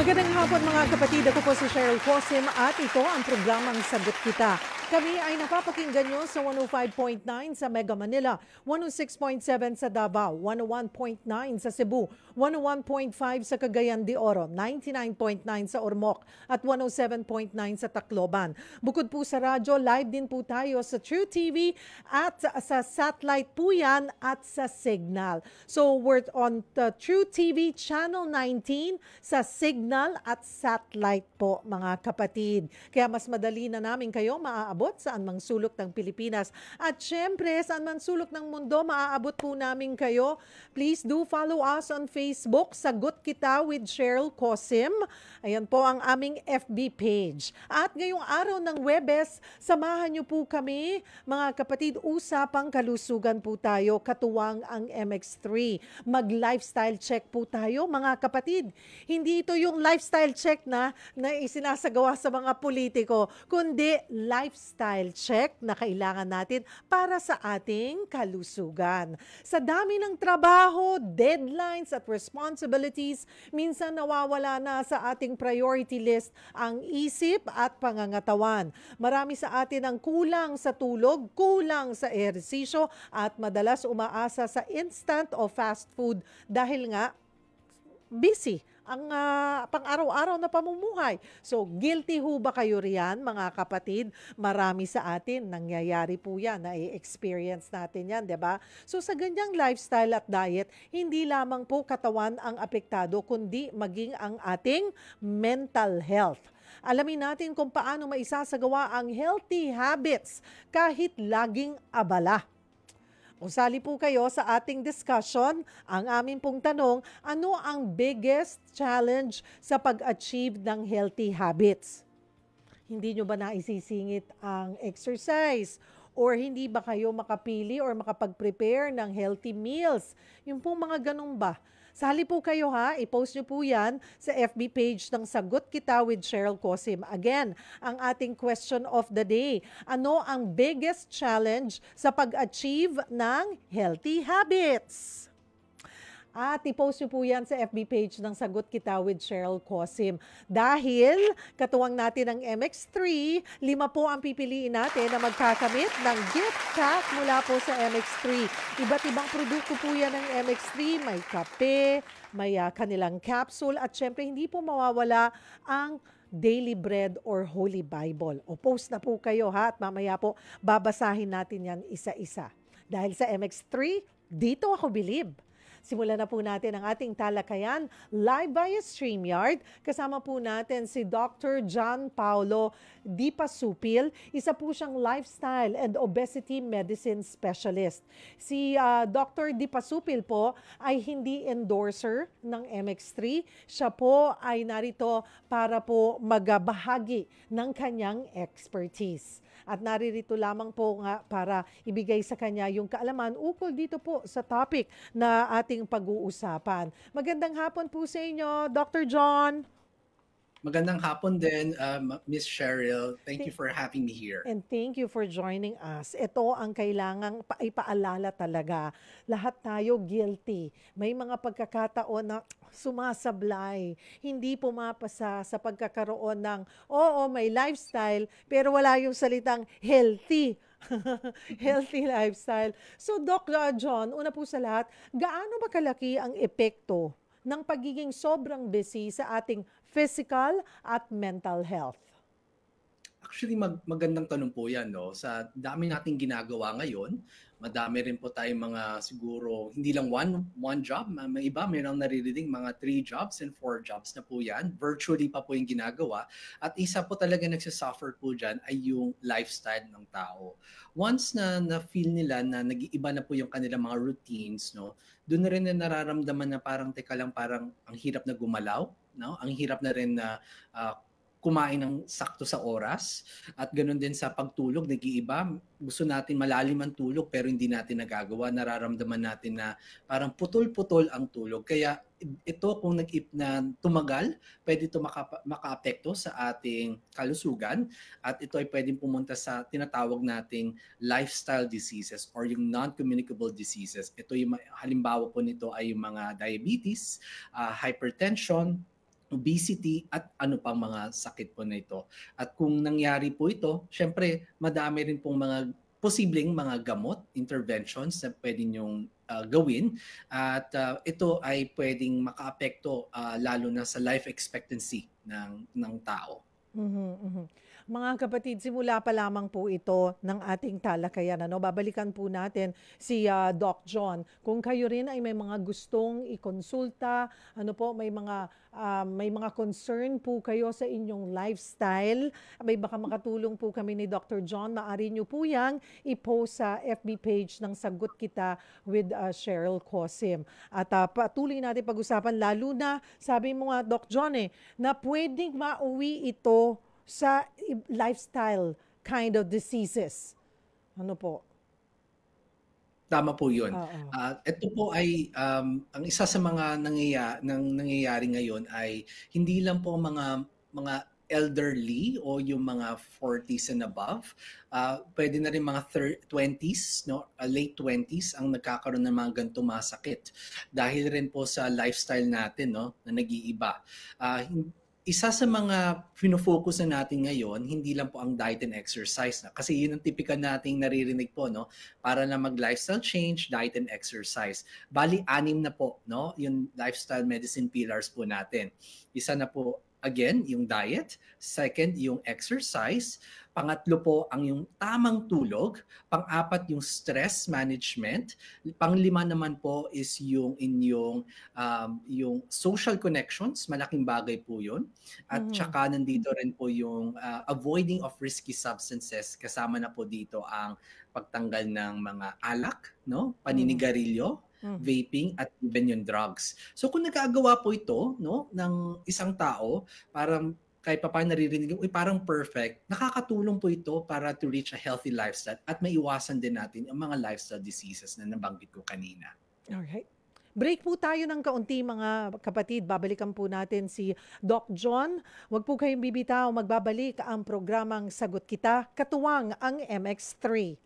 Magandang hapon mga kapatid. Ako po si Cheryl Cosim at ito ang programang Sagot Kita. Kami ay napapakinggan nyo sa 105.9 sa Mega Manila, 106.7 sa Davao, 101.9 sa Cebu, 101.5 sa Cagayan de Oro, 99.9 sa Ormoc at 107.9 sa Tacloban. Bukod po sa radyo, live din po tayo sa True TV at sa satellite po yan at sa Signal. So we're on the True TV Channel 19 sa Signal at satellite po mga kapatid. Kaya mas madali na namin kayo maaabot saan mang sulok ng Pilipinas. At syempre, saan man sulok ng mundo, maaabot po namin kayo. Please do follow us on Facebook, Sagot Kita with Cheryl Cosim. Ayan po ang aming FB page. At ngayong araw ng Webes, samahan niyo po kami, mga kapatid, usapang kalusugan po tayo, katuwang ang MX3. Mag-lifestyle check po tayo, mga kapatid. Hindi ito yung lifestyle check na isinasagawa sa mga politiko, kundi lifestyle check na kailangan natin para sa ating kalusugan. Sa dami ng trabaho, deadlines at responsibilities, minsan nawawala na sa ating priority list ang isip at pangangatawan. Marami sa atin ang kulang sa tulog, kulang sa ehersisyo at madalas umaasa sa instant o fast food dahil nga busy ang pang-araw-araw na pamumuhay. So, guilty ho ba kayo riyan, mga kapatid? Marami sa atin, nangyayari po yan, na-experience natin yan, di ba? So, sa ganyang lifestyle at diet, hindi lamang po katawan ang apektado, kundi maging ang ating mental health. Alamin natin kung paano maisasagawa ang healthy habits kahit laging abala. Usali po kayo sa ating discussion. Ang amin pong tanong, ano ang biggest challenge sa pag-achieve ng healthy habits? Hindi nyo ba naisisingit ang exercise? Or hindi ba kayo makapili or makapag-prepare ng healthy meals? Yung pong mga ganun ba? Sali po kayo ha, i-post nyo po yan sa FB page ng Sagot Kita with Cheryl Cosim. Again, ang ating question of the day, ano ang biggest challenge sa pag-achieve ng healthy habits? At i-post nyo po yan sa FB page ng Sagot Kita with Cheryl Cosim. Dahil katuwang natin ang MX3, 5 po ang pipiliin natin na magkakamit ng gift pack mula po sa MX3. Iba't ibang produkto po yan ng MX3. May kape, may kanilang capsule at syempre hindi po mawawala ang Daily Bread or Holy Bible. O post na po kayo ha at mamaya po babasahin natin yan isa-isa. Dahil sa MX3, dito ako bilib. Simulan na po natin ang ating talakayan live via StreamYard. Kasama po natin si Dr. John Paulo Di Pasupil. Isa po siyang lifestyle and obesity medicine specialist. Si Dr. Di Pasupil po ay hindi endorser ng MX3. Siya po ay narito para po magbahagi ng kanyang expertise. At naririto lamang po nga para ibigay sa kanya yung kaalaman ukol dito po sa topic na ating pag-uusapan. Magandang hapon po sa inyo, Dr. John. Magandang hapon din, Miss Cheryl. Thank you for having me here. And thank you for joining us. Ito ang kailangang ipaalala talaga. Lahat tayo guilty. May mga pagkakataon na sumasablay. Hindi pumapasa sa pagkakaroon ng, may lifestyle, pero wala yung salitang healthy. Healthy lifestyle. So, Doc John, una po sa lahat, gaano ba kalaki ang epekto ng pagiging sobrang busy sa ating physical at mental health? Actually, magandang tanong po yan. No? Sa dami nating ginagawa ngayon, madami rin po tayong mga siguro, hindi lang one job. May iba, mayroong naririnig mga 3 jobs and 4 jobs na po yan. Virtually pa po yung ginagawa. At isa po talaga nagsasuffer po dyan ay yung lifestyle ng tao. Once na feel nila na nag-iiba na po yung kanilang mga routines, no? Doon na rin na nararamdaman na parang, teka lang, parang ang hirap na gumalaw. No? Ang hirap na rin na kumain ng sakto sa oras at ganoon din sa pagtulog, nag-iiba. Gusto natin malalim ang tulog pero hindi natin nagagawa. Nararamdaman natin na parang putol-putol ang tulog. Kaya ito kung na tumagal, pwede ito makaapekto sa ating kalusugan at ito ay pwedeng pumunta sa tinatawag nating lifestyle diseases or yung non-communicable diseases. Ito yung halimbawa po nito ay yung mga diabetes, hypertension, obesity at ano pang mga sakit po na ito. At kung nangyari po ito, syempre madami rin pong mga posibleng mga gamot, interventions na pwede nyong gawin at ito ay pwedeng makaapekto lalo na sa life expectancy ng tao. Mhm, mhm. Mga kapatid, simula pa lamang po ito ng ating talakayan. Ano? Babalikan po natin si Doc John. Kung kayo rin ay may mga gustong ikonsulta, ano po, may mga concern po kayo sa inyong lifestyle, may baka makatulong po kami ni Dr. John, maaari nyo po yang i-post sa FB page ng Sagot Kita with Cheryl Cosim. At patuloy natin pag-usapan, lalo na, sabi mo nga, Doc John, na pwedeng mauwi ito sa lifestyle kind of diseases. Ano po? Tama po yun. Oo. Ito po ay ang isa sa mga nangyayari ngayon ay hindi lang po mga elderly o yung mga 40s and above. Pwede na rin mga 20s, no? Late 20s ang nagkakaroon ng mga ganitong mga sakit. Dahil rin po sa lifestyle natin, no, na nag-iiba. Isa sa mga fino-focus na natin ngayon, hindi lang po ang diet and exercise na. Kasi yun ang typical nating naririnig po, no? Para na mag-lifestyle change, diet and exercise. Bali, 6 na po, no? Yung lifestyle medicine pillars po natin. Isa na po, again, yung diet. Second, yung exercise. Pangatlo po, ang yung tamang tulog. Pang-apat, yung stress management. Pang-5 naman po is yung inyong yung social connections. Malaking bagay po yun. At saka nandito rin po yung avoiding of risky substances. Kasama na po dito ang pagtanggal ng mga alak, no? Paninigarilyo, vaping, at even yung drugs. So kung nagagawa po ito, no, ng isang tao, parang kahit pa paano naririnig, parang perfect, nakakatulong po ito para to reach a healthy lifestyle at maiwasan din natin ang mga lifestyle diseases na nabanggit ko kanina. Alright. Break po tayo ng kaunti mga kapatid. Babalikan po natin si Doc John. Huwag po kayong bibitaw. Magbabalik ang programang Sagot Kita, katuwang ang MX3.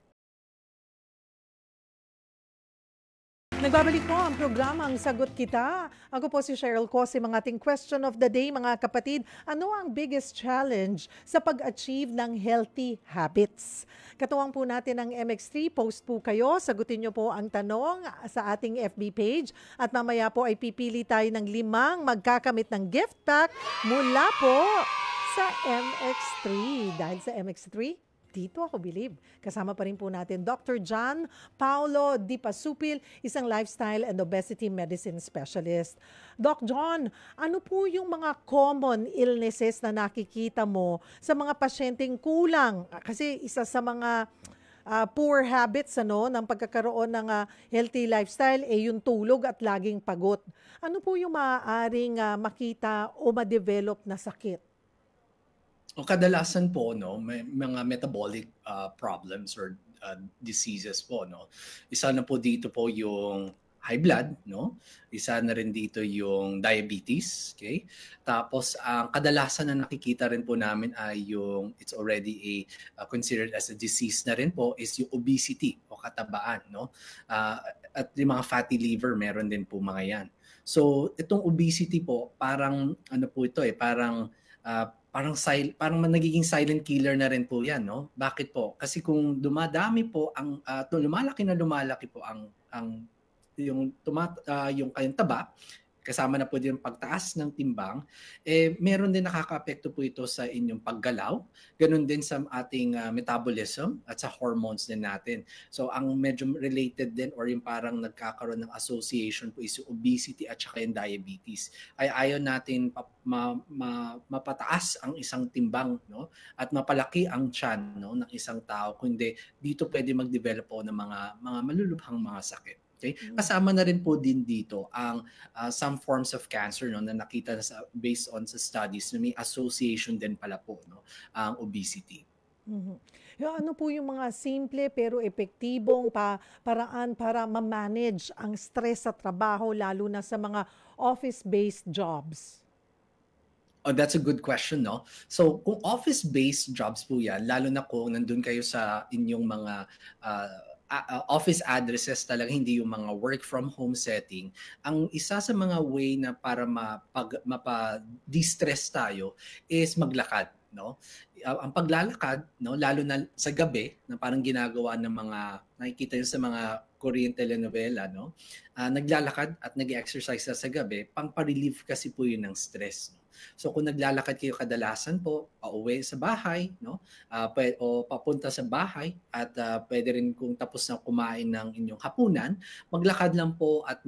Nagbabalik po ang programang Sagot Kita. Ako po si Cheryl Cosim, ang ating question of the day, mga kapatid. Ano ang biggest challenge sa pag-achieve ng healthy habits? Katuwang po natin ang MX3. Post po kayo. Sagutin nyo po ang tanong sa ating FB page. At mamaya po ay pipili tayo ng 5 magkakamit ng gift pack mula po sa MX3. Dahil sa MX3, dito ako believe. Kasama pa rin po natin Dr. John Paulo Di Pasupil, isang lifestyle and obesity medicine specialist. Doc John, ano po yung mga common illnesses na nakikita mo sa mga pasyenteng kulang? Kasi isa sa mga poor habits ng pagkakaroon ng healthy lifestyle yung tulog at laging pagod. Ano po yung maaaring makita o ma-develop na sakit? O kadalasan po, no, may mga metabolic problems or diseases po, no. Isa na po dito po yung high blood, no. Isa na rin dito yung diabetes, okay? Tapos ang kadalasan na nakikita rin po namin ay yung it's already considered as a disease na rin po is yung obesity o katabaan, no. At yung mga fatty liver, meron din po mga yan. So itong obesity po, parang ano po ito parang nagiging silent killer na rin po 'yan, no? Bakit po? Kasi kung lumalaki po ang yung yung kayong taba, kasama na po din yung pagtaas ng timbang, meron din nakakaapekto po ito sa inyong paggalaw, ganun din sa ating metabolism at sa hormones din natin. So ang medyo related din or yung parang nagkakaroon ng association po is yung obesity at saka yung diabetes. Ay ayaw natin mapataas ang isang timbang, no, at mapalaki ang tiyan, no, ng isang tao, kundi dito pwede mag-develop po ng mga malulubhang mga sakit. Okay? Kasama na rin po din dito ang some forms of cancer, no, na nakita na based on sa studies na may association din pala po, no, ang obesity. Ano po yung mga simple pero epektibong paraan para ma-manage ang stress sa trabaho lalo na sa mga office-based jobs? Oh, that's a good question, no? So, kung office-based jobs po yan, lalo na kung nandun kayo sa inyong mga office addresses talaga, hindi yung mga work from home setting. Ang isa sa mga way na para mapa-distress tayo is maglakad, no? Ang paglalakad, no, lalo na sa gabi, na parang ginagawa ng mga nakikita niyo sa mga Korean telenovela, no? Naglalakad at nag-exercise sa gabi, pang-relieve kasi po yun ng stress, no? So kung naglalakad kayo kadalasan po, pauwi sa bahay, no? O papunta sa bahay at pwede rin kung tapos na kumain ng inyong hapunan, maglakad lang po at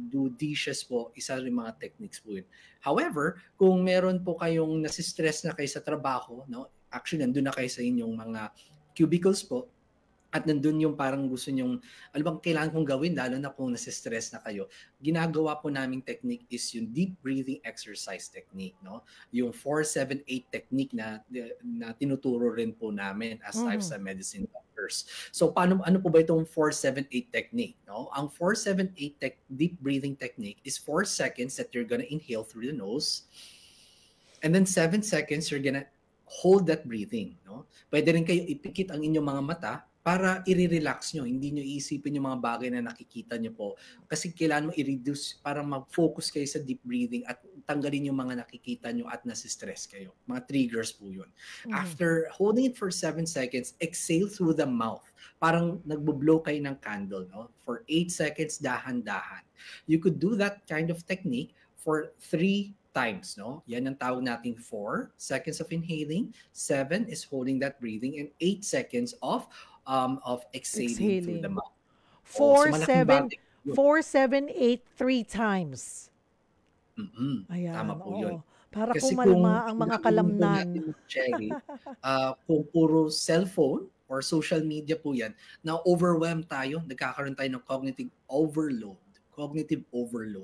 do dishes po, isa rin mga techniques po yun. However, kung meron po kayong nasistress na kayo sa trabaho, no? Actually nandun na kayo sa inyong mga cubicles po, at nandun yung parang gusto nyong, ano bang kailangan kong gawin, lalo na kung nasistress na kayo, ginagawa po naming technique is yung deep breathing exercise technique, no? Yung 4-7-8 technique na tinuturo rin po namin as lifestyle medicine doctors. So ano po ba itong 4-7-8 technique, no? Ang 4-7-8 deep breathing technique is 4 seconds that you're gonna inhale through the nose, and then 7 seconds you're gonna hold that breathing, no? Pwede rin kayo ipikit ang inyong mga mata para i-relax nyo. Hindi nyo iisipin yung mga bagay na nakikita nyo po. Kasi kailangan mo i-reduce para mag-focus kayo sa deep breathing at tanggalin yung mga nakikita nyo at nasistress kayo. Mga triggers po yun. After holding it for 7 seconds, exhale through the mouth. Parang nagbo-blow kayo ng candle, no? For 8 seconds, dahan-dahan. You could do that kind of technique for 3 times, no? Yan ang tawag nating 4 seconds of inhaling, 7 is holding that breathing, and 8 seconds of exhaling through the mouth. 4, 7, 8, 3 times. Ayan, tama po yun. Para Kasi kumalma ang mga kalamnan. Cherry, kung puro cellphone or social media po yan, na-overwhelm tayo, nagkakaroon tayo ng cognitive overload.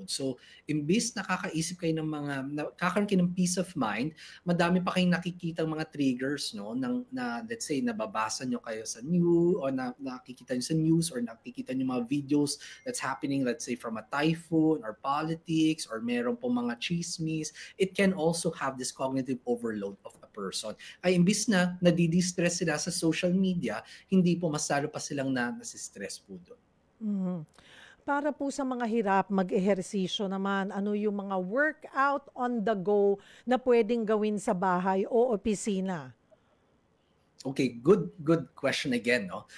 So, imbis nakakaisip kayo ng nakakaroon kayo ng peace of mind, madami pa kayong nakikita mga triggers, no? Na let's say, nababasa nyo kayo sa news, o nakikita nyo sa news, or nakikita nyo mga videos that's happening, let's say, from a typhoon, or politics, or meron po mga chismis. It can also have this cognitive overload of a person. Ay, imbis na nadidistress sila sa social media, hindi po masalo pa silang nasistress po doon. Para po sa mga hirap mag-ehersisyo naman, ano yung mga workout on the go na pwedeng gawin sa bahay o opisina? Okay, good question again, no?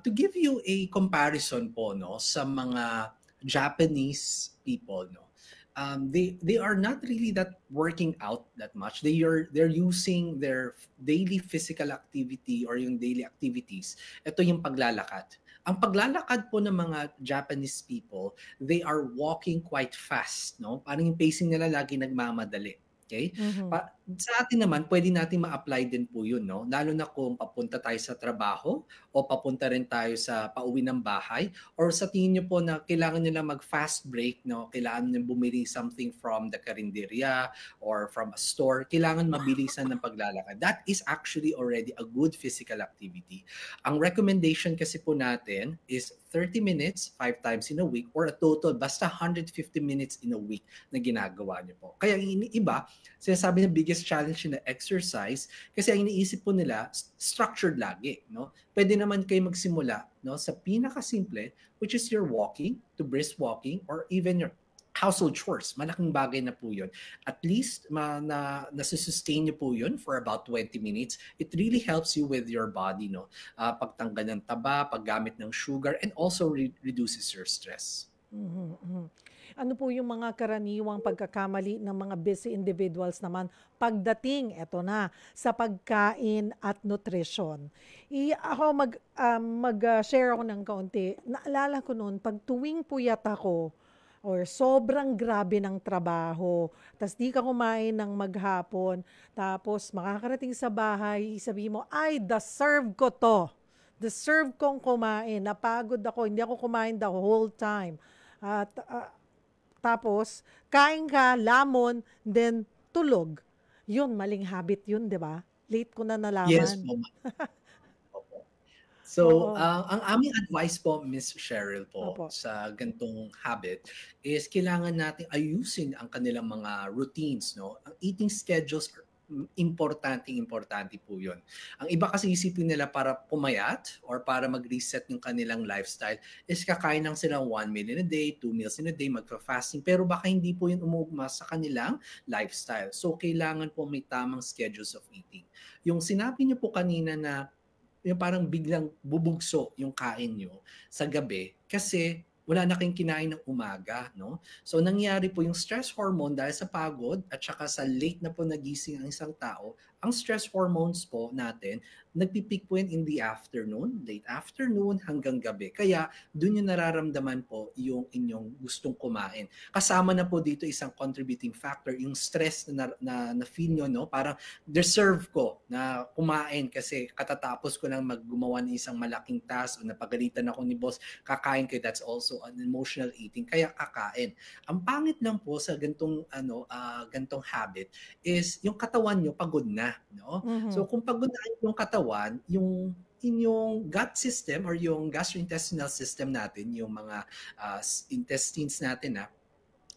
To give you a comparison po, no, sa mga Japanese people, no, they are not really that working out that much. They're using their daily physical activity or yung daily activities. Ito yung paglalakad. Ang paglalakad po ng mga Japanese people, they are walking quite fast, no? Parang yung pacing nila lagi nagmamadali. Okay? Sa atin naman, pwede natin ma-apply din po yun, no? Lalo na kung papunta tayo sa trabaho o papunta rin tayo sa pauwi ng bahay, or sa tingin nyo po na kailangan nila mag-fast break, no? Kailangan nyo bumili something from the karinderya or from a store. Kailangan mabilisan ng paglalakad. That is actually already a good physical activity. Ang recommendation kasi po natin is 30 minutes, 5 times in a week, or a total, basta 150 minutes in a week na ginagawa nyo po. Kaya iba, sinasabi na biggest challenge na exercise kasi ang iniisip po nila structured lagi, no? Pwede naman kayo magsimula, no, sa pinakasimple, which is your walking, to brisk walking, or even your household chores. Malaking bagay na po yun. At least nasusustain nyo po yun for about 20 minutes. It really helps you with your body, no? Pagtanggal ng taba, paggamit ng sugar, and also reduces your stress. Ano po yung mga karaniwang pagkakamali ng mga busy individuals naman pagdating, eto na, sa pagkain at nutrition? Ako mag-share ako ng kaunti. Naalala ko noon, pag tuwing puyat ako, or sobrang grabe ng trabaho, tas di ka kumain ng maghapon, tapos makakarating sa bahay, sabihin mo, ay, deserve ko to. Deserve kong kumain. Napagod ako, hindi ako kumain the whole time. At tapos, kain ka, lamon, then tulog. Yun, maling habit yun, di ba? Late ko na nalaman. Yes, po. So, ang aming advice po, Miss Cheryl po, sa gantong habit is kailangan natin ayusin ang kanilang mga routines, no? Ang eating schedules importante po yun. Ang iba kasi isipin nila para pumayat or para mag-reset yung kanilang lifestyle is kakain lang silang 1 meal in a day, 2 meals in a day, magfa-fasting. Pero baka hindi po yun umugma sa kanilang lifestyle. So, kailangan po may tamang schedules of eating. Yung sinabi niyo po kanina na yung parang biglang bubugso yung kain nyo sa gabi kasi wala na kayong kinain ng umaga, no? So nangyari po yung stress hormone dahil sa pagod at saka sa late na po nagising ang isang tao, ang stress hormones po natin, nagpipik po yan in the afternoon, late afternoon hanggang gabi. Kaya dun yung nararamdaman po yung inyong gustong kumain. Kasama na po dito isang contributing factor, yung stress na feel nyo, no? Parang deserve ko na kumain kasi katatapos ko lang maggumawa ng isang malaking task o napagalitan ako ni boss, kakain ko. That's also an emotional eating, kaya kakain. Ang pangit lang po sa gantong gantong habit is yung katawan nyo pagod na, no? So kung pagod na yung katawan, yung inyong gut system or yung gastrointestinal system natin, yung mga intestines natin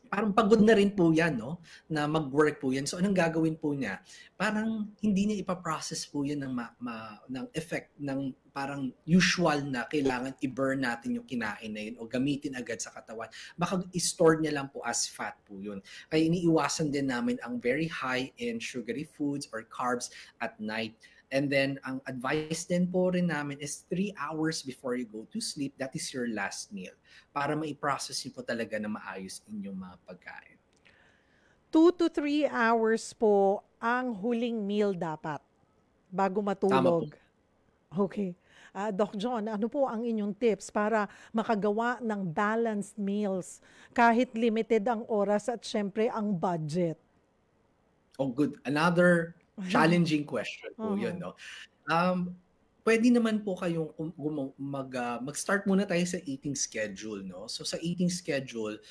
parang pagod na rin po yan, no? Na mag-work po yan. So, anong gagawin po niya? Parang hindi niya ipaprocess po yan ng effect ng parang usual na kailangan i-burn natin yung kinain na yun o gamitin agad sa katawan. Baka i-store niya lang po as fat po yun. Kaya iniiwasan din namin ang very high in sugary foods or carbs at night. And then, ang advice din po rin namin is 3 hours before you go to sleep, that is your last meal. Para ma-process niyo po talaga na maayos inyong mga pagkain. 2 to 3 hours po ang huling meal dapat bago matulog. Tama po. Okay. Doc John, ano po ang inyong tips para makagawa ng balanced meals kahit limited ang oras at syempre ang budget? Oh, good. Another challenging question po yun, no? Pwede naman po kayong mag-start muna tayo sa eating schedule, no? So sa eating schedule,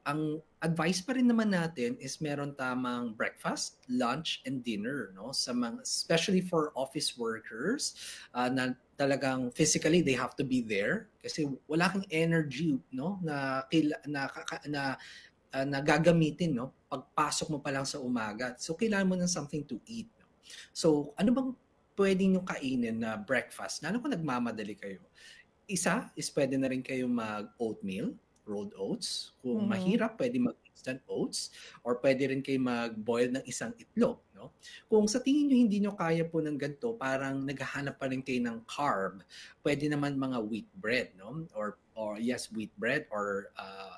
ang advice pa rin naman natin is meron tamang breakfast, lunch, and dinner, no? Sa mga, especially for office workers na talagang physically they have to be there kasi wala kang energy, no? Na gagamitin, no? Pagpasok mo pa lang sa umaga. So, kailangan mo ng something to eat. No? So, ano bang pwedeng nyo kainin na breakfast? Lalo kung nagmamadali kayo. Isa is pwede na rin kayo mag-oatmeal, rolled oats. Kung mahirap, pwede mag-instant oats. Or pwede rin kayo mag-boil ng isang itlog. No? Kung sa tingin nyo hindi nyo kaya po ng ganito, parang naghahanap pa rin kayo ng carb, pwede naman mga wheat bread, no? Or yes, wheat bread or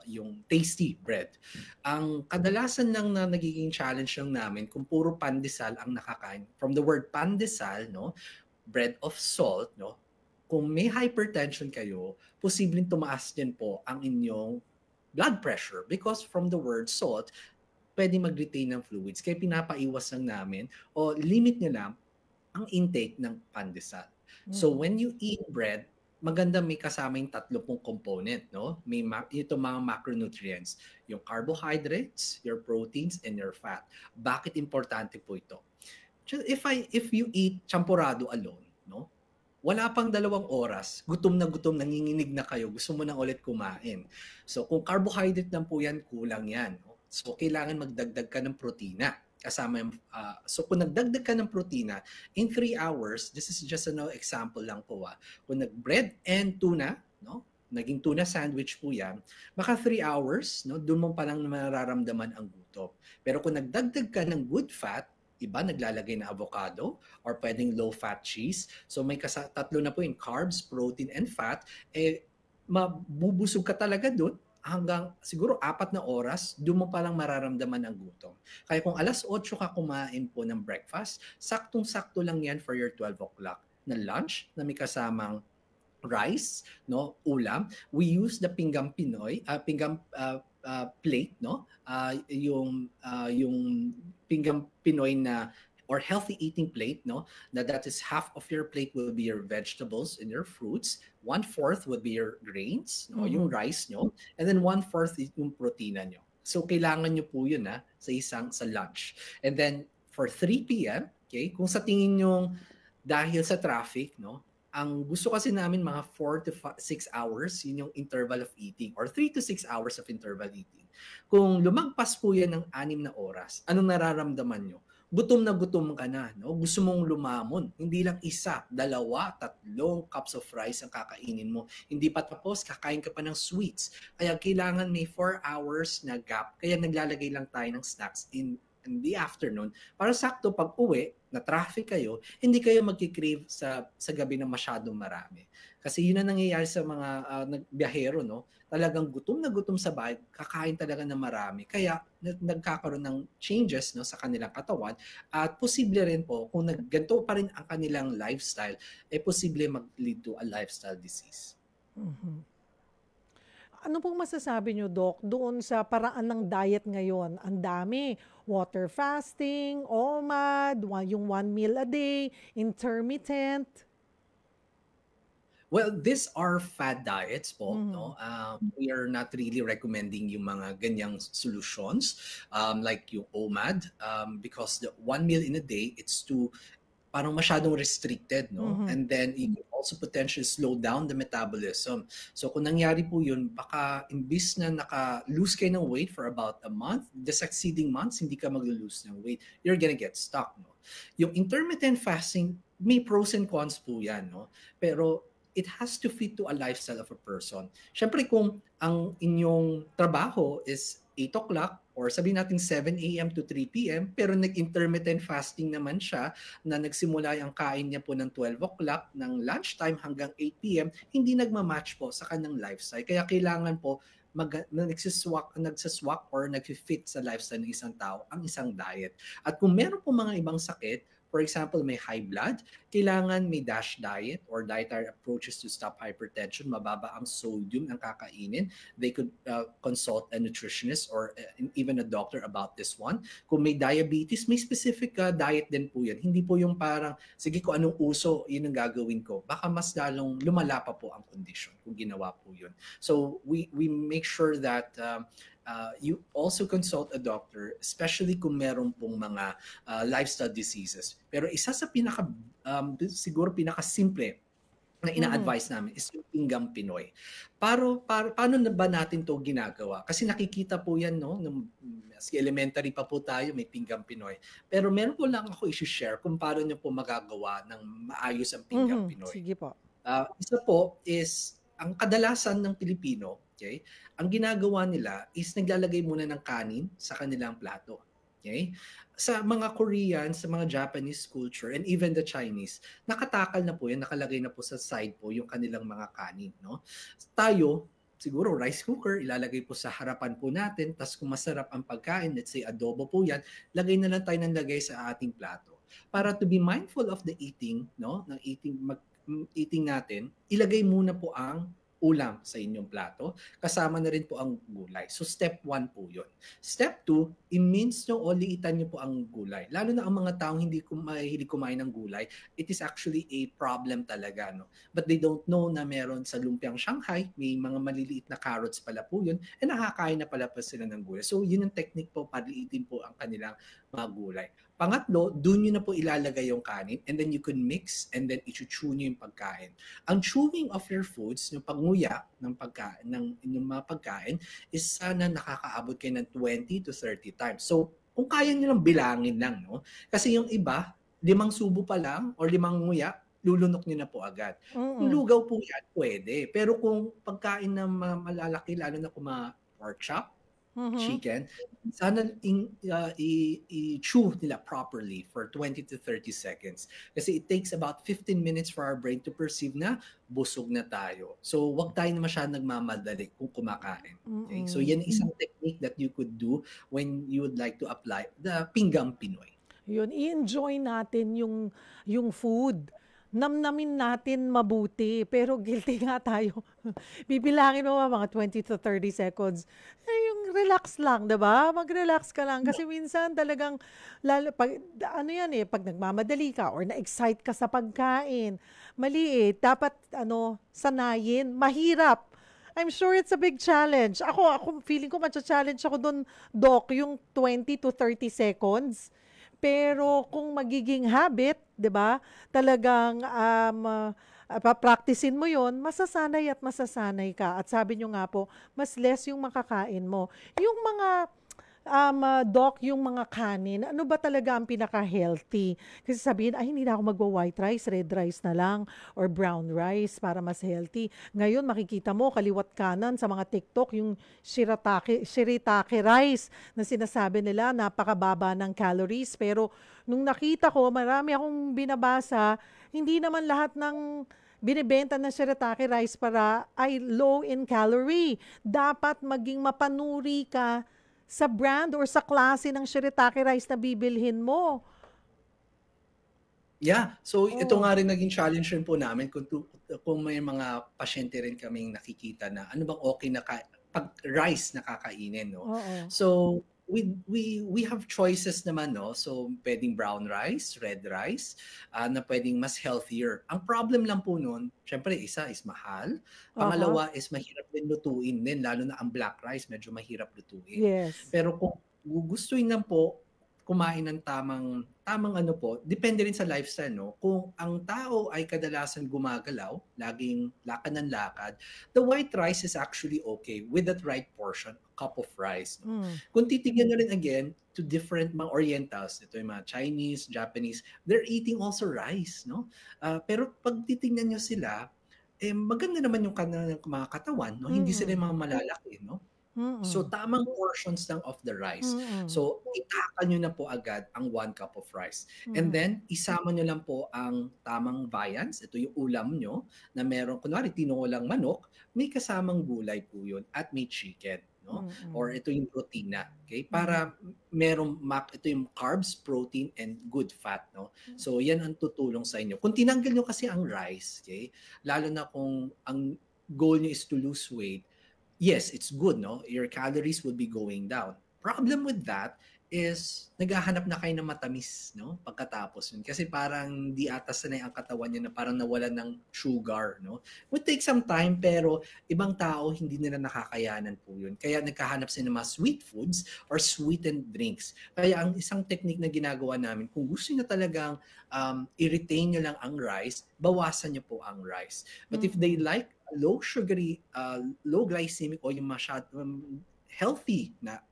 yung tasty bread. Ang kadalasan lang na nagiging challenge lang namin kung puro pandesal ang nakakain. From the word pandesal, no, bread of salt, no, kung may hypertension kayo, posibleng tumaas din po ang inyong blood pressure because from the word salt, pwede mag-retain ng fluids. Kaya pinapaiwas lang namin o limit nyo lang ang intake ng pandesal. So when you eat bread, maganda may kasama yung 30 component, no? May ito mga macronutrients, yung carbohydrates, your proteins, and your fat. Bakit importante po ito? If you eat champurado alone, no? Wala pang 2 oras, gutom, nanginginig na kayo, gusto mo nang ulit kumain. So kung carbohydrate lang po yan, kulang yan. No? So kailangan magdagdag ka ng protina. Kasama yung, so kung nagdagdag ka ng protina, in 3 hours, this is just an example lang po. Kung nag-bread and tuna, no? Naging tuna sandwich po yan, maka 3 hours, no? Doon mo pa lang mararamdaman ang gutom. Pero kung nagdagdag ka ng good fat, iba naglalagay na avocado or pwedeng low-fat cheese. So may tatlo na po yung carbs, protein, and fat. Mabubusog ka talaga doon hanggang siguro 4 na oras, doon mo palang mararamdaman ang gutom. Kaya kung alas 8 ka kumain po ng breakfast, saktong-sakto lang yan for your 12 o'clock na lunch na may kasamang rice, no, ulam. We use the pinggan Pinoy, plate, no? Yung pinggan Pinoy na or healthy eating plate, no? That is half of your plate will be your vegetables and your fruits, 1/4 would be your grains, no? Yung rice nyo, and then 1/4 is yung protina nyo. So kailangan nyo po yun sa lunch. And then for 3 p.m., okay, kung sa tingin nyo dahil sa traffic, no? Ang gusto kasi namin mga 4 to 6 hours, yun yung interval of eating, or 3 to 6 hours of interval eating. Kung lumagpas po yan ng 6 na oras, anong nararamdaman nyo? gutom na gutom ka na, no? Gusto mong lumamon. Hindi lang isa, dalawa, tatlong cups of rice ang kakainin mo. Hindi pa tapos, kakain ka pa ng sweets. Kaya kailangan may 4 hours na gap. Kaya naglalagay lang tayo ng snacks in the afternoon para sakto pag uwi, na traffic kayo, hindi kayo magki-crave sa gabi na masyadong marami. Kasi yun ang nangyayari sa mga nagbiyahero, no? Talagang gutom na gutom sa bahay, kakain talaga na marami. Kaya nagkakaroon ng changes, no, sa kanilang katawan at posible rin po kung ganito pa rin ang kanilang lifestyle, posible mag-lead to a lifestyle disease. Mhm. Ano pong masasabi niyo, Doc, doon sa paraan ng diet ngayon? Ang dami. Water fasting, OMAD, yung 1 meal a day, intermittent. Well, these are fad diets po, Mhm. no? We are not really recommending yung mga ganyang solutions, like yung OMAD, because the 1 meal in a day, it's too parang masyadong restricted, no? Mhm. And then it can also potentially slow down the metabolism. So kung nangyari po yun, baka imbis na naka-lose kayo ng weight for about a month, the succeeding months, hindi ka mag-lose ng weight. You're gonna get stuck, no? Yung intermittent fasting, may pros and cons po yan, no? Pero it has to fit to a lifestyle of a person. Siyempre kung ang inyong trabaho is 8 o'clock or sabihin natin 7 a.m. to 3 p.m. pero nag-intermittent fasting naman siya na nagsimula yung kain niya po ng 12 o'clock ng lunchtime hanggang 8 p.m. hindi nagmamatch po sa kanyang lifestyle. Kaya kailangan po nagsaswak or nag-fit sa lifestyle ng isang tao ang isang diet. At kung meron po mga ibang sakit, for example, may high blood, kailangan may DASH diet or dietary approaches to stop hypertension. Mababa ang sodium ng kakainin. They could consult a nutritionist or even a doctor about this one. Kung may diabetes, may specific diet din po yan. Hindi po yung parang, sige kung anong uso, yun ang gagawin ko. Baka mas lalong lumala pa po ang condition kung ginawa po yun. So we make sure that you also consult a doctor, especially kung meron pong mga lifestyle diseases. Pero isa sa siguro pinaka-simple na ina-advise namin is yung pinggang Pinoy. Paano na ba natin to ginagawa? Kasi nakikita po yan, no? Elementary pa po tayo, may pinggang Pinoy. Pero meron po lang ako i-share kung paano nyo po magagawa ng maayos ang pinggang Pinoy. Sige po. Isa po is, ang kadalasan ng Pilipino, okay, ang ginagawa nila is naglalagay muna ng kanin sa kanilang plato. Okay? Sa mga Korean, sa mga Japanese culture, and even the Chinese, nakatakal na po yan, nakalagay na po sa side po yung kanilang mga kanin. No? Tayo, siguro rice cooker, ilalagay po sa harapan po natin, tas kung masarap ang pagkain, let's say adobo po yan, lagay na lang tayo ng lagay sa ating plato. Para to be mindful of the eating, no, ng eating natin, ilagay muna po ang ulam sa inyong plato, kasama na rin po ang gulay. So step 1 po yun. Step 2, it means nyo o liitan nyo po ang gulay. Lalo na ang mga taong hindi mahilig kumain ng gulay, it is actually a problem talaga. No? But they don't know na meron sa lumpiang Shanghai, may mga maliliit na carrots pala po yun, and nakakain na pala pa sila ng gulay. So yun ang technique po, paliitin po ang kanilang mga gulay. Pangatlo, doon nyo na po ilalagay yung kanin and then you can mix and then i-chew nyo yung pagkain. Ang chewing of your foods, yung panguya ng pagkain, ng inyong mga pagkain, is sana nakakaabot kayo ng 20 to 30 times. So, kung kaya nyo lang bilangin lang, no? Kasi yung iba, 5 subo pa lang or 5 nguya, lulunok nyo na po agad. Kung lugaw po yan, pwede. Pero kung pagkain na malalaki, lalo na kung pork chop, chicken, sana i-chew nila properly for 20 to 30 seconds. Kasi it takes about 15 minutes for our brain to perceive na busog na tayo. So, wag tayo na masyadong nagmamadali kung kumakain. Okay? So, yan isang technique that you could do when you would like to apply the pinggang Pinoy. Yun, i-enjoy natin yung food. Namnamin natin mabuti, pero guilty nga tayo. Bibilangin mo mga 20 to 30 seconds. Yung relax lang, 'di ba? Mag-relax ka lang kasi minsan talagang pag pag nagmamadali ka or na-excite ka sa pagkain, mali dapat sanayin, mahirap. I'm sure it's a big challenge. Ako feeling ko matcha-challenge ako doon, Doc, yung 20 to 30 seconds. Pero kung magiging habit, 'di ba? Talagang pa-practicein mo 'yon, masasanay at masasanay ka. At sabi niyo nga po, mas less yung makakain mo. Yung mga Doc, yung mga kanin, ano ba talaga ang pinaka-healthy? Kasi sabihin, ay hindi na ako magwa-white rice, red rice na lang, or brown rice para mas healthy. Ngayon, makikita mo, kaliwat kanan sa mga TikTok, yung shirataki rice na sinasabi nila, napakababa ng calories. Pero nung nakita ko, marami akong binabasa, hindi naman lahat ng binibenta na shirataki rice para ay low in calorie. Dapat maging mapanuri ka sa brand or sa klase ng shirataki rice na bibilhin mo. Yeah, so ito Oh, nga rin naging challenge rin po namin kung may mga pasyente rin kaming nakikita na ano bang okay na pag rice na kakainin, no? oo. So we have choices naman, no? So pwedeng brown rice, red rice, na pwedeng mas healthier. Ang problem lang po noon, syempre isa is mahal, Aha. pangalawa is mahirap din lutuin din, lalo na ang black rice medyo mahirap lutuin. Yes. Pero kung gugustuhin lang po kumain ng tamang tamang ano po, depende rin sa lifestyle, no? Kung ang tao ay kadalasan gumagalaw, laging lakad ng lakad, the white rice is actually okay with that right portion, cup of rice, no? Mm. Kung titignan na rin again to different mga orientals, ito yung mga Chinese, Japanese, they're eating also rice, no? Pero pag titingnan nyo sila, maganda naman yung kanilang mga katawan, no? Hindi sila Mm. yung mga malalaki, no? So, Mm. tamang portions lang of the rice. Mm. So, itaka nyo na po agad ang 1 cup of rice. And Mm. then, isama nyo lang po ang tamang viands. Ito yung ulam nyo na meron, kunwari, tinolang manok, may kasamang gulay po yun at may chicken. No? Or Mm. ito yung protina. Okay? Mm. Para ito yung carbs, protein, and good fat. No? So, yan ang tutulong sa inyo. Kung tinanggal nyo kasi ang rice, okay? Lalo na kung ang goal nyo is to lose weight, yes, it's good, no? Your calories will be going down. Problem with that is naghahanap na kayo ng matamis, no? Pagkatapos yun. Kasi parang di ata sanay ang katawan niya na parang nawalan ng sugar, no? Would take some time, pero ibang tao hindi nila nakakayanan po yun. Kaya naghahanap sila ng mga sweet foods or sweetened drinks. Kaya ang isang technique na ginagawa namin, kung gusto niyo talagang i-retain nyo lang ang rice, bawasan niyo po ang rice. But if they Mm. like low sugary, low glycemic o yung healthy na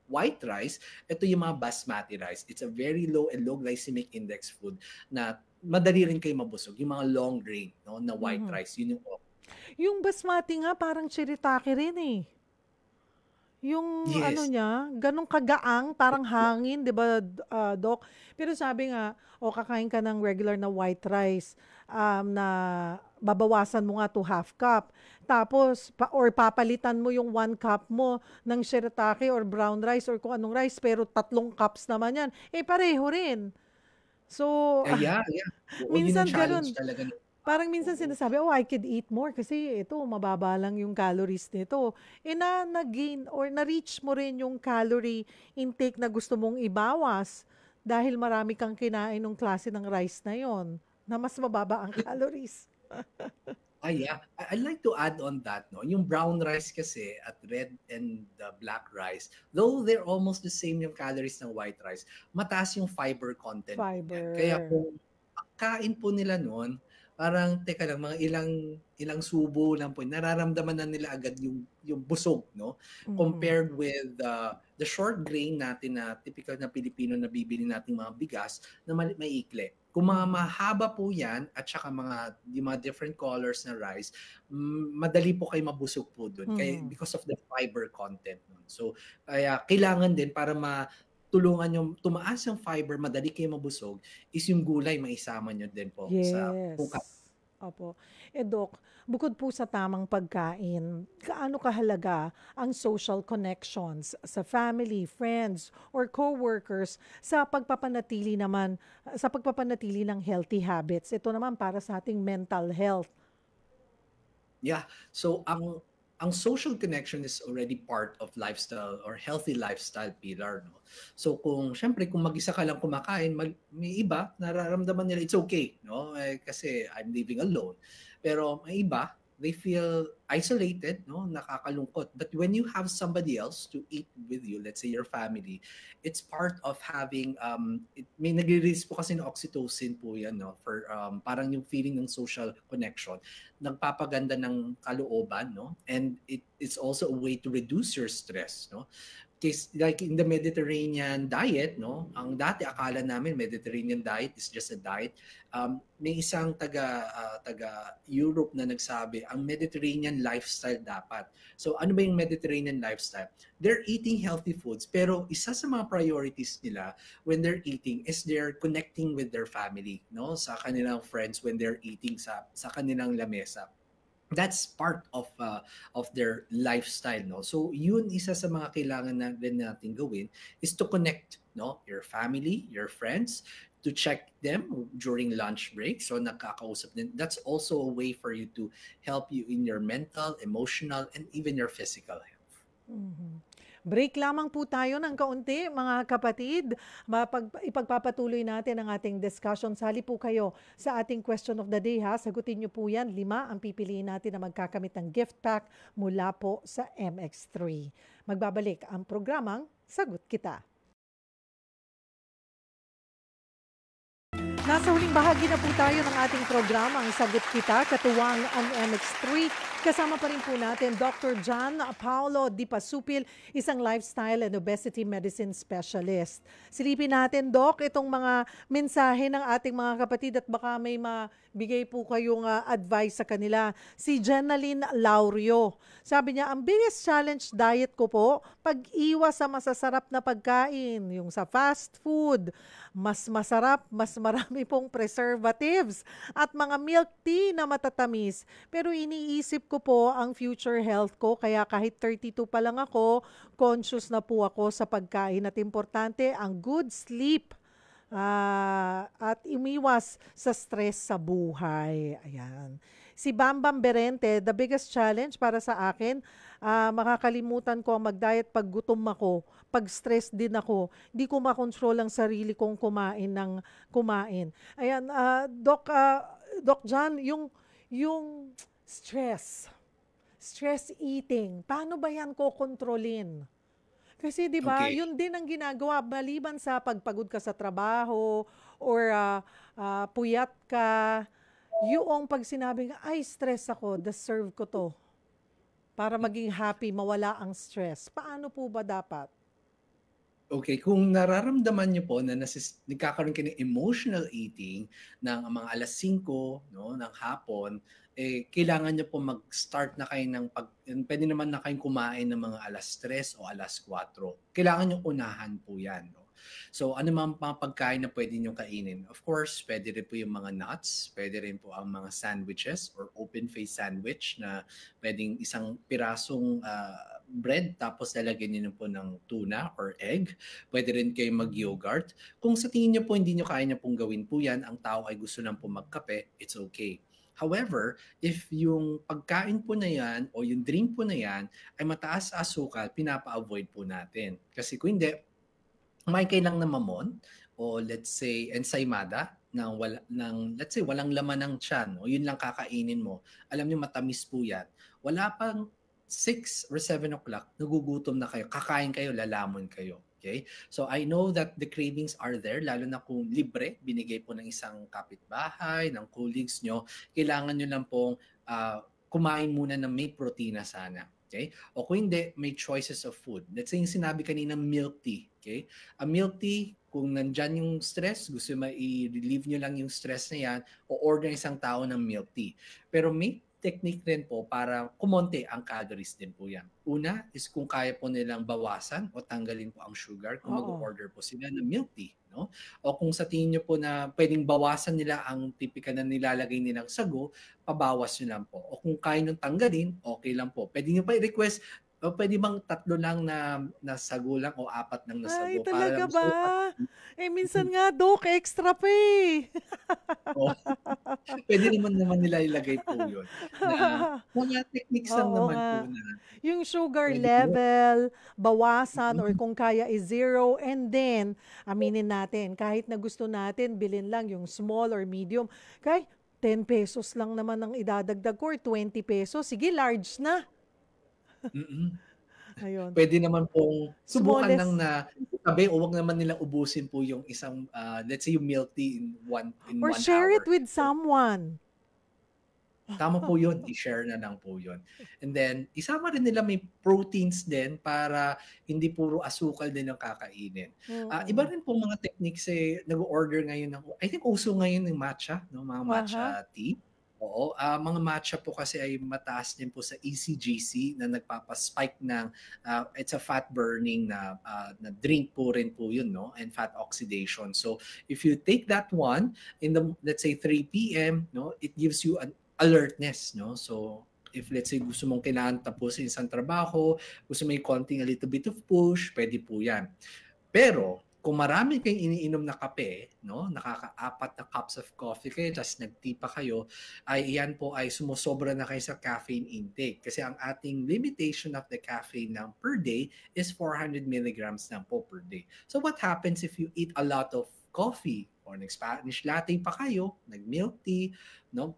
white rice, ito yung mga basmati rice. It's a very low and low glycemic index food na madali rin kayo mabusog. Yung mga long grain, no, na white Mhm. rice, yun yung Yung basmati nga parang shirataki rin eh. Yung ano yes. niya, gano'ng kagaang, parang hangin, 'di ba, Doc? Pero sabi nga, o kakain ka ng regular na white rice, na babawasan mo nga to half cup. Tapos, or papalitan mo yung 1 cup mo ng shirataki or brown rice or kung anong rice, pero 3 cups naman yan. Eh, pareho rin. So, Yeah. Oo, yun ang minsan challenge gano'n. talaga ng Parang minsan oo. sinasabi, "Oh, I could eat more kasi ito mababa lang yung calories nito." Eh, na-gain or na-reach mo rin yung calorie intake na gusto mong ibawas dahil marami kang kinain ng klase ng rice na yon na mas mababa ang calories. Yeah. I'd like to add on that, no? Yung brown rice kasi at red and the black rice, though they're almost the same yung calories ng white rice, mataas yung fiber content po niyan. Kaya Fiber. kung ang kain po nila noon, parang teka lang, mga ilang ilang subo lang po, nararamdaman na nila agad yung busog, no? Mhm. Compared with the short grain natin na typical na Pilipino na bibili nating mga bigas na maiikli. Kung mga Mhm. mahaba po yan at saka yung mga different colors na rice, madali po kayo mabusog po dun. Kaya, Mhm. because of the fiber content nun. So, kaya kailangan din para tulungan yung tumaas yung fiber, madali kayo mabusog, is yung gulay maisama nyo din po sa kung Yes. Opo. Eh, Doc, bukod po sa tamang pagkain, gaano kahalaga ang social connections sa family, friends, or co-workers sa pagpapanatili ng healthy habits? Ito naman para sa ating mental health. Yeah. So ang social connection is already part of lifestyle or healthy lifestyle pillar, no? So syempre kung mag-isa ka lang kumakain, may iba nararamdaman nila it's okay, no? Kasi I'm living alone. Pero may iba, they feel isolated, no? Nakakalungkot. But when you have somebody else to eat with you, let's say your family, it's part of having may nagre-release po kasi ng oxytocin po 'yan, no? For parang yung feeling ng social connection, nagpapaganda ng kalooban, no? And it's also a way to reduce your stress, no? case like in the Mediterranean diet, no? Ang dati akala namin Mediterranean diet is just a diet. May isang taga Europe na nagsabi, ang Mediterranean lifestyle dapat. So ano ba yung Mediterranean lifestyle? They're eating healthy foods, pero isa sa mga priorities nila when they're eating is they're connecting with their family, no? Sa kanilang friends when they're eating sa kanilang lamesa. That's part of their lifestyle, no? So yun, isa sa mga kailangan na din natin gawin is to connect, no, your family, your friends, to check them during lunch break, so nakakausap din. That's also a way for you to help you in your mental, emotional, and even your physical health. Mhm. Break lamang po tayo ng kaunti, mga kapatid. Ipagpapatuloy natin ang ating discussion. Sali po kayo sa ating question of the day, ha. Sagutin niyo po yan. 5 ang pipiliin natin na magkakamit ng gift pack mula po sa MX3. Magbabalik ang programang Sagot Kita. Nasa huling bahagi na po tayo ng ating programang Sagot Kita, katuwang ang MX3. Kasama pa rin po natin Dr. John Paulo Di Pasupil, isang lifestyle and obesity medicine specialist. Silipin natin, Doc, itong mga mensahe ng ating mga kapatid at baka may mabigay po kayong advice sa kanila. Si Jenaline Laurio, sabi niya, ang biggest challenge diet ko po, pag-iwas sa masasarap na pagkain, yung sa fast food, mas masarap, mas marami pong preservatives at mga milk tea na matatamis. Pero iniisip ko po ang future health ko, kaya kahit 32 pa lang ako, conscious na po ako sa pagkain at importante ang good sleep at umiwas sa stress sa buhay. Ayan. Si Bambam Berente, the biggest challenge para sa akin, makakalimutan ko ang mag-diet pag gutom ako, pag stress din ako, di ko makontrol ang sarili kong kumain ng kumain. Ayan, Doc John, yung stress eating, paano ba yan ko kontrolin? Kasi 'di ba, Okay. yun din ang ginagawa maliban sa pagpagod ka sa trabaho or puyat ka, yung pag sinabing ay stress ako, deserve ko 'to para maging happy, mawala ang stress. Paano po ba dapat? Okay, kung nararamdaman niyo po na nagkakaroon kayo ng emotional eating ng mga 5:00, no, ng hapon, kailangan niyo po mag-start na kayo ng puwede naman na kayong kumain ng mga 3:00 o 4:00. Kailangan niyong unahan po 'yan, no. So, ano mang mga pagkain na puwede niyong kainin. Of course, puwede rin po yung mga nuts, puwede rin po ang mga sandwiches or open-faced sandwich na puwedeng isang pirasong, bread tapos lalagyan niyo po ng tuna or egg. Puwede rin kayong mag-yogurt. Kung sa tingin niyo po hindi niyo kaya na pong gawin po 'yan, ang tao ay gusto lang po magkape, it's okay. However, if yung pagkain po na 'yan o yung drink po na 'yan ay mataas sa asukal, pinapa-avoid po natin. Kasi kung hindi, kumain lang ng mamon o let's say ensaymada let's say walang laman ng tiyan o yun lang kakainin mo. Alam niyo matamis po 'yan. Wala pang 6 or 7 o'clock, nagugutom na kayo, kakain kayo, lalamon kayo. Okay? So I know that the cravings are there, lalo na kung libre, binigay po ng isang kapitbahay, ng colleagues nyo, kailangan nyo lang pong kumain muna ng may protina sana. Okay? O kung hindi, may choices of food. Let's say yung sinabi kanina, milk tea. Okay? A milk tea, kung nandyan yung stress, gusto i-relieve nyo lang yung stress na yan, o order isang tao ng milk tea. Pero may technique rin po para kumonte ang calories din po yan. Una is kung kaya po nilang bawasan o tanggalin po ang sugar kung mag-order po sila ng milk tea. No? O kung sa tingin nyo po na pwedeng bawasan nila ang tipikal na nilalagay nilang sago, pabawas nyo lang po. O kung kaya nyo tanggalin, okay lang po. Pwede nyo pa i-request, o pwede bang 3 lang na sago lang o 4 lang na Ay, sago? talaga Para ba? Minsan nga, Doc, extra pa eh. oh, pwede naman nila ilagay po yun. Na mga techniques lang Oo naman po nga. na Yung sugar pwede po. level, bawasan or kung kaya is 0. And then, aminin natin, kahit na gusto natin, bilhin lang yung small or medium. Kahit 10 pesos lang naman ang idadagdag ko or 20 pesos. Sige, large na. Mm. Ayun. Pwede naman pong subukan lang Smallest. na itabi o wag naman nilang ubusin po yung isang, let's say yung milk tea in Or 1 share hour. it with someone. tama po yun, i-share na lang po yun. And then, isama rin nila may proteins din para hindi puro asukal din ang kakainin. Iba Mm. rin po mga techniques nag-order ngayon ng, I think uso ngayon ng matcha, no? Mga matcha Aha. tea. Oo, mga matcha po kasi ay mataas din po sa ECGC na nagpapaspike ng, it's a fat burning na drink po rin po yun, no? And fat oxidation. So, if you take that one in the, let's say 3 p.m., no, it gives you an alertness, no? So, if let's say gusto mong kailangan tapusin isang trabaho, gusto mo yung konting a little bit of push, pwede po yan. Pero, kung marami kayong iniinom na kape, no, nakaka-4 na cups of coffee kayo, tapos nag-tea pa kayo, ay yan po ay sumusobra na kayo sa caffeine intake. Kasi ang ating limitation of the caffeine ng per day is 400 milligrams na po per day. So what happens if you eat a lot of coffee or nag-Spanish latte pa kayo, nag-milk tea, no?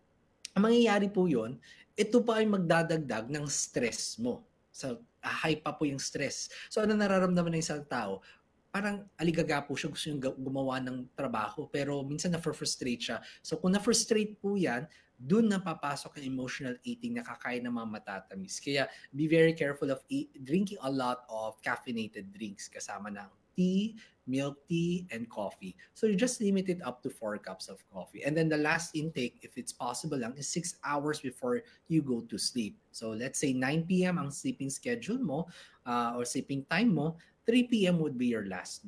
Ang mangyayari po yun, ito pa ay magdadagdag ng stress mo. So, high pa po yung stress. So, ano nararamdaman ng isang tao? Parang aligaga po siya, gusto yung gumawa ng trabaho, pero minsan na-frustrate siya. So, kung na-frustrate po yan, dun na papasok ang emotional eating na kakain ng mga matatamis. Kaya, be very careful of drinking a lot of caffeinated drinks kasama ng tea, milk tea, and coffee. So you just limit it up to 4 cups of coffee. And then the last intake, if it's possible lang, is 6 hours before you go to sleep. So let's say 9 p.m. ang sleeping schedule mo or sleeping time mo, 3 p.m. would be your last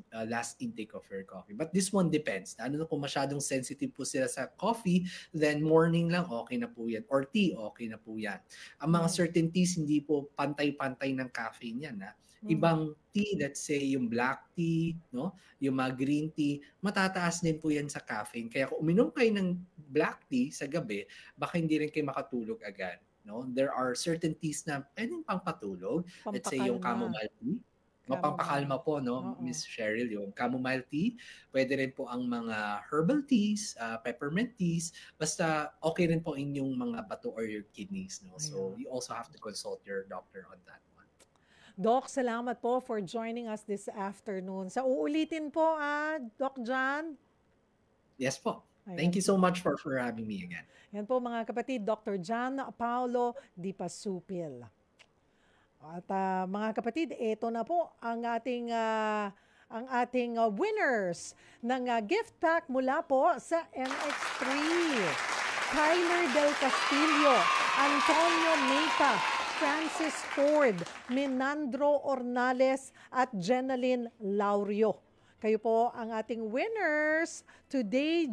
intake of your coffee. But this one depends. Ano kung masyadong sensitive po sila sa coffee, then morning lang okay na po yan. Or tea, okay na po yan. Ang mga certain teas, hindi po pantay-pantay ng caffeine yan. Ibang tea, let's say yung black tea, no? Yung mga green tea, matataas din po yan sa caffeine. Kaya kung uminom kayo ng black tea sa gabi, baka hindi rin kayo makatulog agad. No? There are certain teas na pwedeng pangpatulog. Let's say yung Pampakalma. chamomile tea. Chamomile. Mapampakalma po, no, Oo. Miss Cheryl, yung chamomile tea. Pwede rin po ang mga herbal teas, peppermint teas. Basta okay rin po inyong mga bato or your kidneys. No? So, you also have to consult your doctor on that. Doc, salamat po for joining us this afternoon. Sa uulitin po, Doc John. Yes po. Ayan. Thank you so much for having me again. Yan po mga kapatid, Dr. John Paulo Di Pasupil. At mga kapatid, ito na po ang ating winners ng gift pack mula po sa MX3. Tyler Del Castillo, Antonio Meta, Francis Ford, Menandro Ornales at Jenaline Laurio. Kayo po ang ating winners today,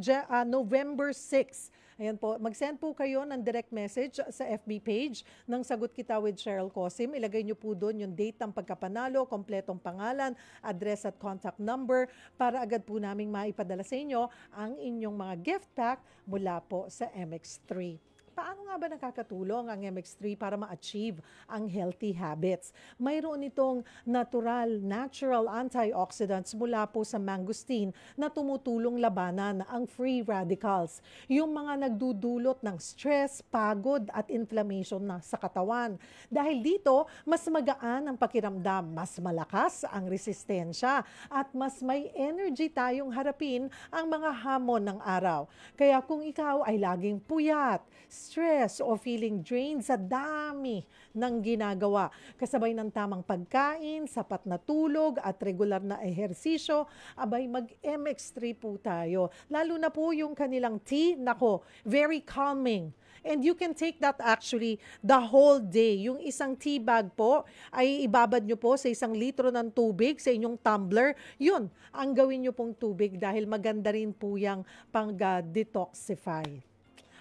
November 6. Ayan po, mag-send po kayo ng direct message sa FB page ng Sagot Kita with Cheryl Cosim. Ilagay nyo po doon yung date ng pagkapanalo, kompletong pangalan, address at contact number para agad po naming maipadala sa inyo ang inyong mga gift pack mula po sa MX3. Paano nga ba nakakatulong ang MX3 para ma-achieve ang healthy habits? Mayroon itong natural antioxidants mula po sa mangosteen na tumutulong labanan ang free radicals, yung mga nagdudulot ng stress, pagod at inflammation na sa katawan. Dahil dito, mas magaan ang pakiramdam, mas malakas ang resistensya at mas may energy tayong harapin ang mga hamon ng araw. Kaya kung ikaw ay laging puyat, stress o feeling drained sa dami ng ginagawa, kasabay ng tamang pagkain, sapat na tulog at regular na ehersisyo, abay mag-MX3 po tayo. Lalo na po yung kanilang tea, nako, very calming. And you can take that actually the whole day. Yung isang tea bag po ay ibabad nyo po sa 1 litro ng tubig sa inyong tumbler. Yun, ang gawin nyo pong tubig dahil maganda rin po yung pang-detoxify.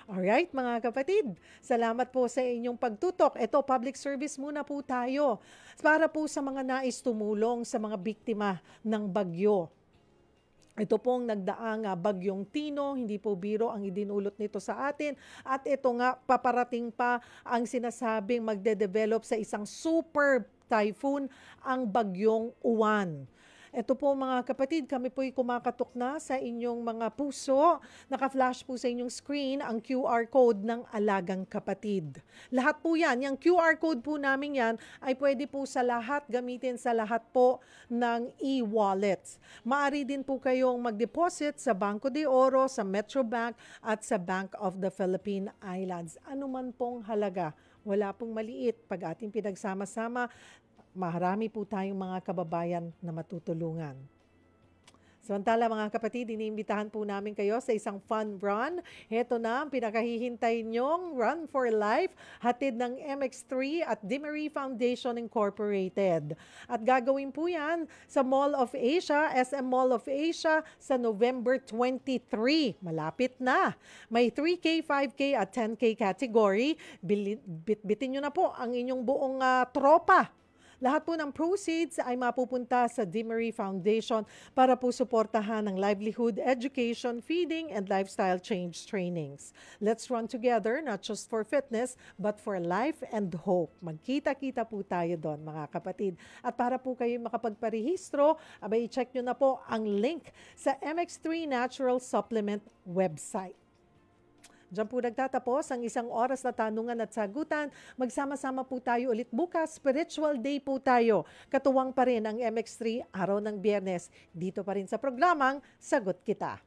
Alright, mga kapatid, salamat po sa inyong pagtutok. Ito, public service muna po tayo para po sa mga nais tumulong sa mga biktima ng bagyo. Ito pong nagdaang bagyong Tino, hindi po biro ang idinulot nito sa atin. At ito nga, paparating pa ang sinasabing magde-develop sa isang super typhoon ang bagyong Uwan. Ito po mga kapatid, kami po'y kumakatok na sa inyong mga puso. Naka-flash po sa inyong screen ang QR code ng Alagang Kapatid. Lahat po yan, yung QR code po namin yan ay pwede po sa lahat, gamitin sa lahat po ng e-wallets. Maaari din po kayong mag-deposit sa Banco de Oro, sa Metrobank at sa Bank of the Philippine Islands. Ano man pong halaga, wala pong maliit. Pag ating pinagsama-sama, marami po tayong mga kababayan na matutulungan. Samantala mga kapatid, iniimbitahan po namin kayo sa isang fun run. Heto na ang pinakahihintay nyong Run for Life, hatid ng MX3 at Dimery Foundation Incorporated. At gagawin po yan sa Mall of Asia, SM Mall of Asia sa November 23. Malapit na. May 3K, 5K at 10K category. Bitbitin nyo na po ang inyong buong tropa. Lahat po ng proceeds ay mapupunta sa Dimery Foundation para po suportahan ang livelihood, education, feeding, and lifestyle change trainings. Let's run together, not just for fitness, but for life and hope. Magkita-kita po tayo doon, mga kapatid. At para po kayo makapagparehistro, abay i-check nyo na po ang link sa MX3 Natural Supplement website. Diyan po nagtatapos ang isang oras na tanungan at sagutan. Magsama-sama po tayo ulit bukas. Spiritual Day po tayo. Katuwang pa rin ang MX3 araw ng Biyernes. Dito pa rin sa programang Sagot Kita.